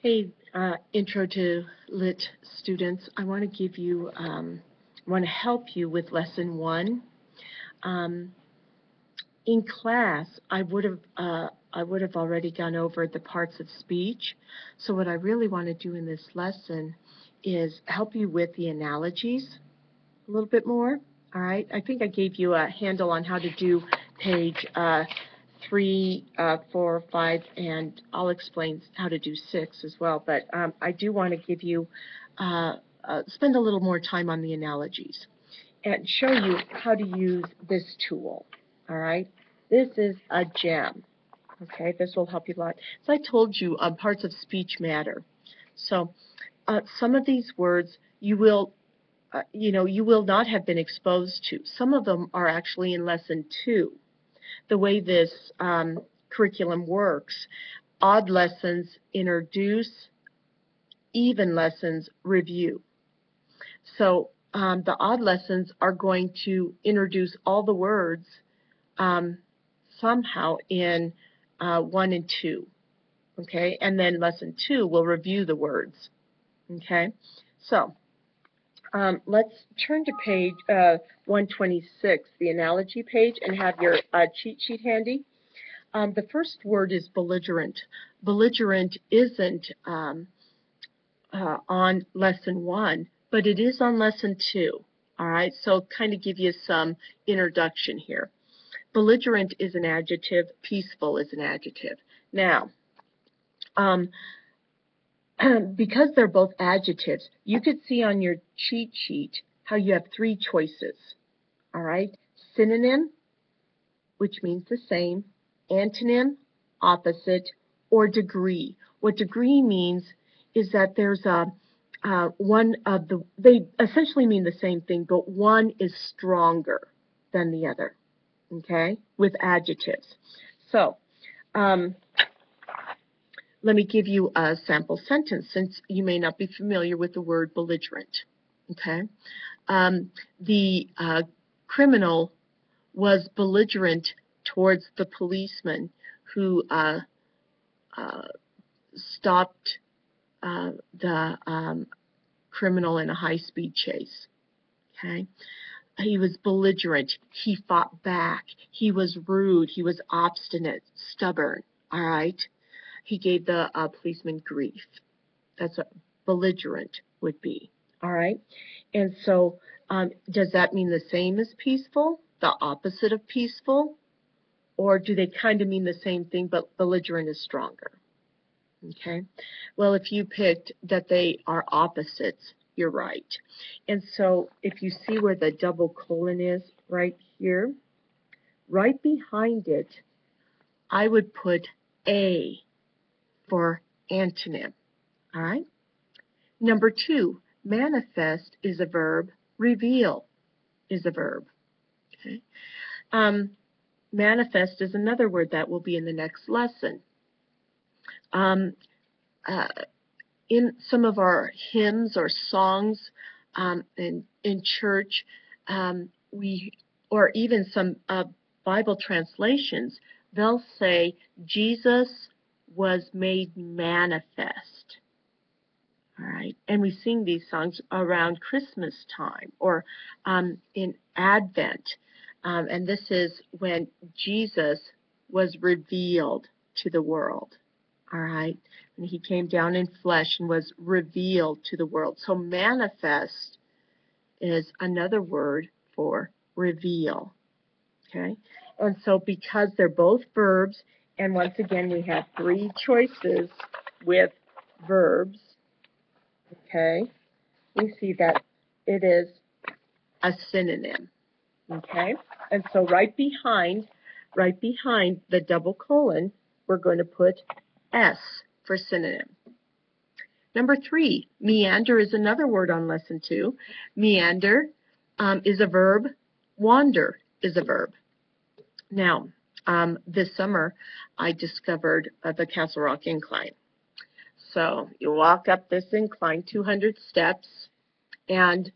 Hey, Intro to Lit students, I want to give you, want to help you with lesson 1. In class, I would have already gone over the parts of speech. So what I really want to do in this lesson is help you with the analogies a little bit more. All right, I think I gave you a handle on how to do page 3, 4, 5, and I'll explain how to do 6 as well. But I do want to give you, spend a little more time on the analogies and show you how to use this tool. All right, this is a gem. Okay, this will help you a lot. As I told you, parts of speech matter. So some of these words you will not have been exposed to. Some of them are actually in lesson 2. The way this curriculum works, odd lessons introduce, even lessons review. So the odd lessons are going to introduce all the words somehow in 1 and 2. Okay, and then lesson 2 will review the words. Okay, so let's turn to page 126, the analogy page, and have your cheat sheet handy. The first word is belligerent. Belligerent isn't on lesson 1, but it is on lesson 2. All right, so kind of give you some introduction here. Belligerent is an adjective. Peaceful is an adjective. Now, because they're both adjectives, you could see on your cheat sheet how you have 3 choices. All right, synonym, which means the same, antonym, opposite, or degree. What degree means is that there's they essentially mean the same thing, but one is stronger than the other, okay, with adjectives. So, let me give you a sample sentence since you may not be familiar with the word belligerent, okay? The criminal was belligerent towards the policeman who stopped the criminal in a high-speed chase, okay? He was belligerent. He fought back. He was rude. He was obstinate, stubborn, all right? He gave the policeman grief. That's what belligerent would be, all right? And so does that mean the same as peaceful, the opposite of peaceful? Or do they kind of mean the same thing, but belligerent is stronger? Okay, well, if you picked that they are opposites, you're right. And so if you see where the double colon is right here, right behind it, I would put A for antonym, all right? Number 2, manifest is a verb, reveal is a verb, okay? Manifest is another word that will be in the next lesson. In some of our hymns or songs in church, or even some Bible translations, they'll say Jesus was made manifest. All right, and we sing these songs around Christmas time or in Advent, and this is when Jesus was revealed to the world. All right, and he came down in flesh and was revealed to the world. So manifest is another word for reveal. Okay, and so because they're both verbs, and once again we have 3 choices with verbs, okay, we see that it is a synonym. Okay, and so right behind the double colon, we're going to put S for synonym. Number 3, meander is another word on lesson 2. Meander is a verb. Wander is a verb. Now, this summer, I discovered the Castle Rock Incline. So you walk up this incline 200 steps, and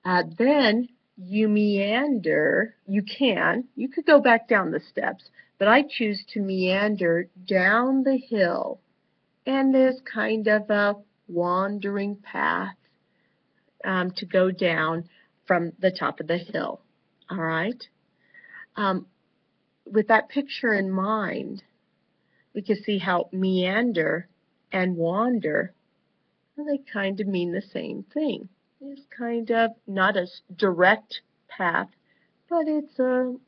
then you meander. You could go back down the steps, but I choose to meander down the hill and there's kind of a wandering path to go down from the top of the hill. All right? With that picture in mind, we can see how meander and wander, well, they kind of mean the same thing. It's kind of not a direct path, but it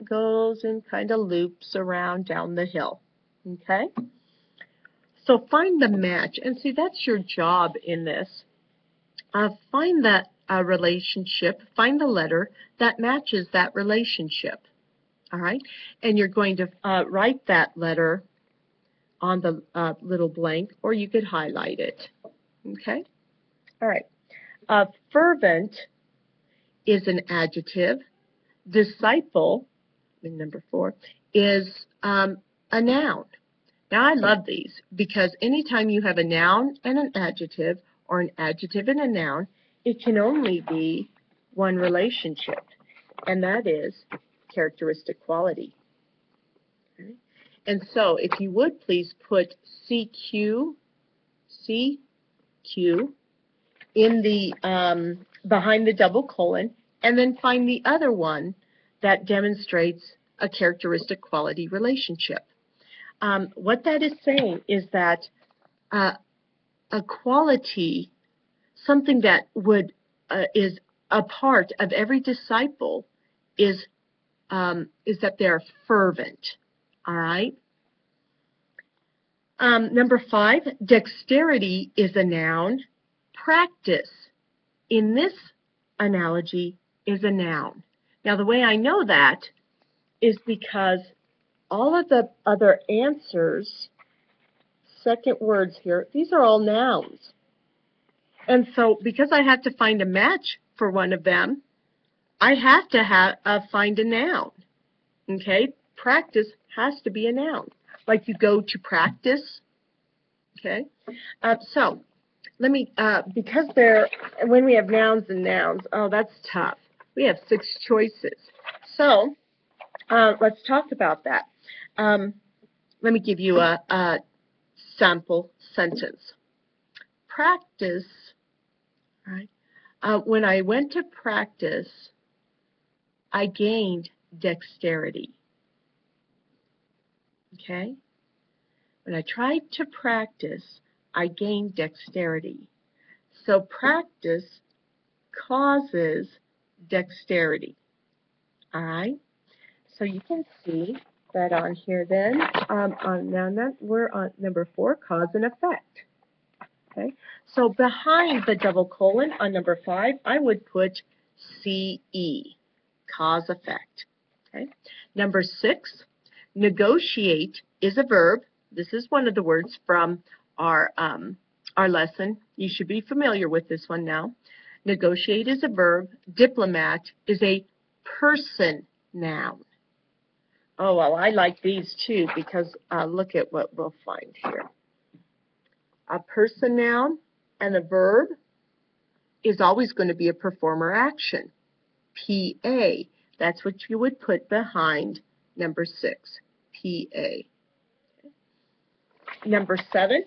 goes and kind of loops around down the hill. Okay? So find the match, and see, that's your job in this. Find that relationship, find the letter that matches that relationship. All right? And you're going to write that letter on the little blank, or you could highlight it. Okay? All right. Fervent is an adjective. Disciple, number 4, is a noun. Now, I love these because anytime you have a noun and an adjective, or an adjective and a noun, it can only be one relationship, and that is characteristic quality. Okay? And so, if you would please put CQ in the behind the double colon, and then find the other one that demonstrates a characteristic quality relationship. What that is saying is that a quality, something that is a part of every disciple, is that they're fervent. All right. Number 5, dexterity is a noun. Practice, in this analogy, is a noun. Now, the way I know that is because all of the other answers, second words here, these are all nouns. And so, because I have to find a match for one of them, I have to find a noun. Okay? Practice has to be a noun. Like you go to practice. Okay? So, let me, because when we have nouns and nouns, oh, that's tough. We have 6 choices. So, let's talk about that. Let me give you a sample sentence. Practice, right? When I went to practice, I gained dexterity. Okay? When I tried to practice, I gained dexterity. So practice causes dexterity. All right? So you can see that on here then, we're on number 4, cause and effect. Okay? So behind the double colon on number 5, I would put CE, cause effect. Okay? Number 6, negotiate is a verb. This is one of the words from our lesson. You should be familiar with this one now. Negotiate is a verb. Diplomat is a person noun. Oh, well, I like these too because look at what we'll find here. A person noun and a verb is always going to be a performer action. PA, that's what you would put behind number 6, PA. Number 7,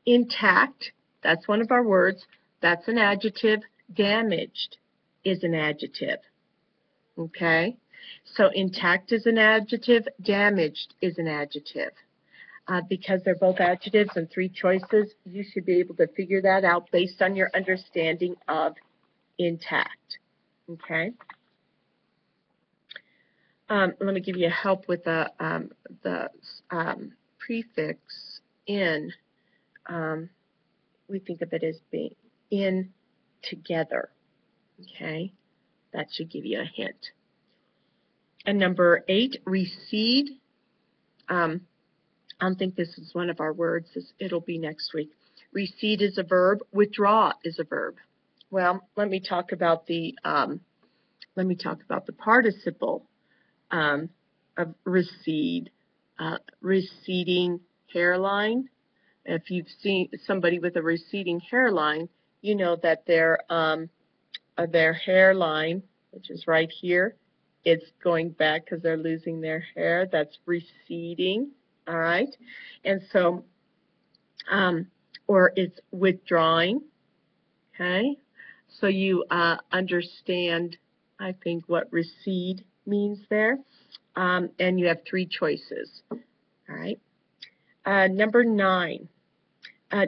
intact, that's one of our words. That's an adjective. Damaged is an adjective. Okay? So intact is an adjective, damaged is an adjective. Because they're both adjectives and 3 choices, you should be able to figure that out based on your understanding of intact. Okay? Let me give you help with the prefix in. We think of it as being in together. Okay? That should give you a hint. And number 8, recede. I don't think this is one of our words. It'll be next week. Recede is a verb. Withdraw is a verb. Well, let me talk about the participle of recede. Receding hairline. If you've seen somebody with a receding hairline, you know that their hairline, which is right here, it's going back because they're losing their hair. That's receding. all right? And so, or it's withdrawing, okay? So you understand, I think, what recede means there. And you have three choices, all right? Number 9.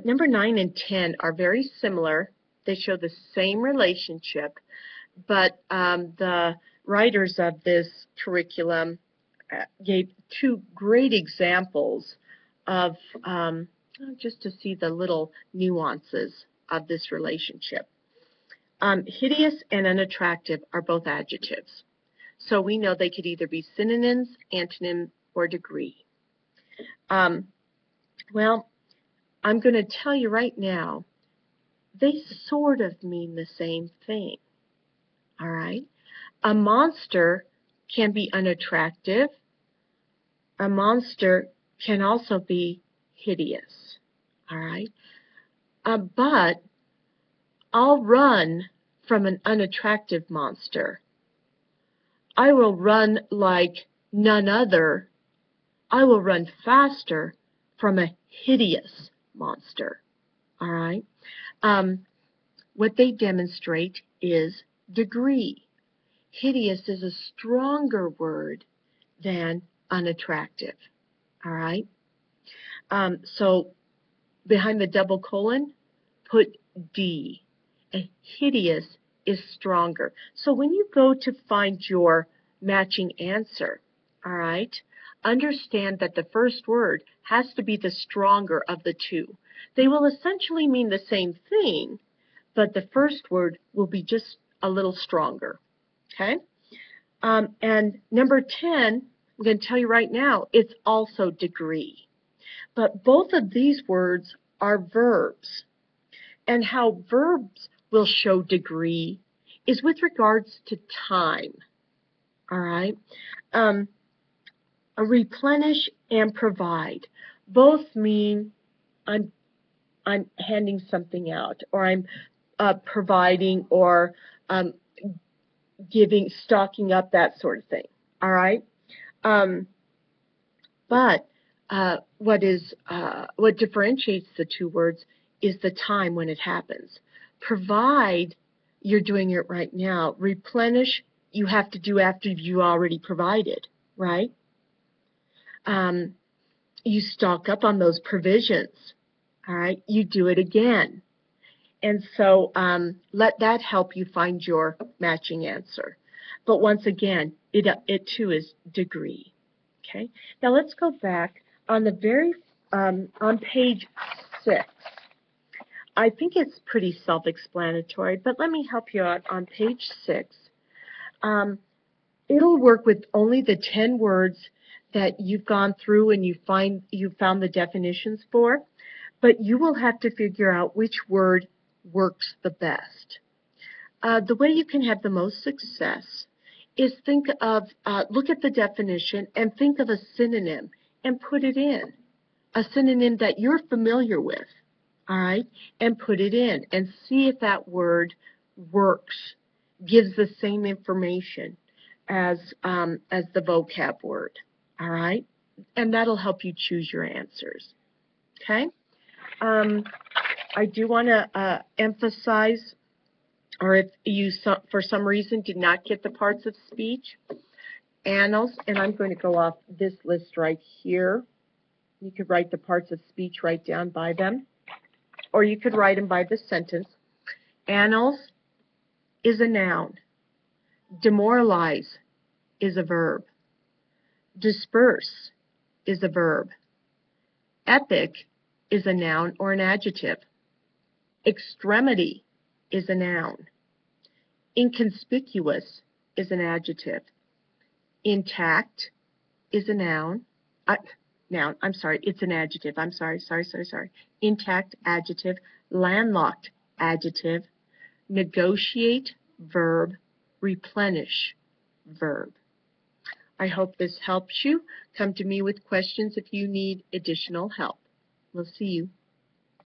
Number 9 and 10 are very similar. They show the same relationship, but the writers of this curriculum gave two great examples of just to see the little nuances of this relationship. Hideous and unattractive are both adjectives. So we know they could either be synonyms, antonym, or degree. Well, I'm going to tell you right now, they sort of mean the same thing. All right? A monster can be unattractive. A monster can also be hideous. All right? But I'll run from an unattractive monster. I will run like none other. I will run faster from a hideous monster. All right? What they demonstrate is degree. Hideous is a stronger word than unattractive. All right? So behind the double colon, put D. A hideous is stronger. So when you go to find your matching answer, all right, understand that the first word has to be the stronger of the two. They will essentially mean the same thing, but the first word will be just a little stronger. Okay? And number 10, I'm going to tell you right now, it's also degree. But both of these words are verbs. And how verbs will show degree is with regards to time. All right? Replenish and provide. Both mean I'm handing something out, or I'm providing, or giving, stocking up, that sort of thing. All right? But what differentiates the two words is the time when it happens. Provide, you're doing it right now. Replenish, you have to do after you already provided, right? You stock up on those provisions, all right? You do it again. And so let that help you find your matching answer. But once again, it too is degree. Okay. Now let's go back on the very on page 6. I think it's pretty self-explanatory, but let me help you out on page 6. It'll work with only the 10 words that you've gone through and you found the definitions for, but you will have to figure out which word works the best. The way you can have the most success is think of, look at the definition and think of a synonym and put it in. A synonym that you're familiar with, all right, and put it in and see if that word works, gives the same information as the vocab word, all right, and that'll help you choose your answers, okay? I do want to emphasize, or if you for some reason did not get the parts of speech, annals, and I'm going to go off this list right here. You could write the parts of speech right down by them, or you could write them by the sentence. Annals is a noun. Demoralize is a verb. Disperse is a verb. Epic is a noun or an adjective. Extremity is a noun. Inconspicuous is an adjective. Intact is a noun. It's an adjective. I'm sorry. Intact, adjective. Landlocked, adjective. Negotiate, verb. Replenish, verb. I hope this helps you. Come to me with questions if you need additional help. We'll see you.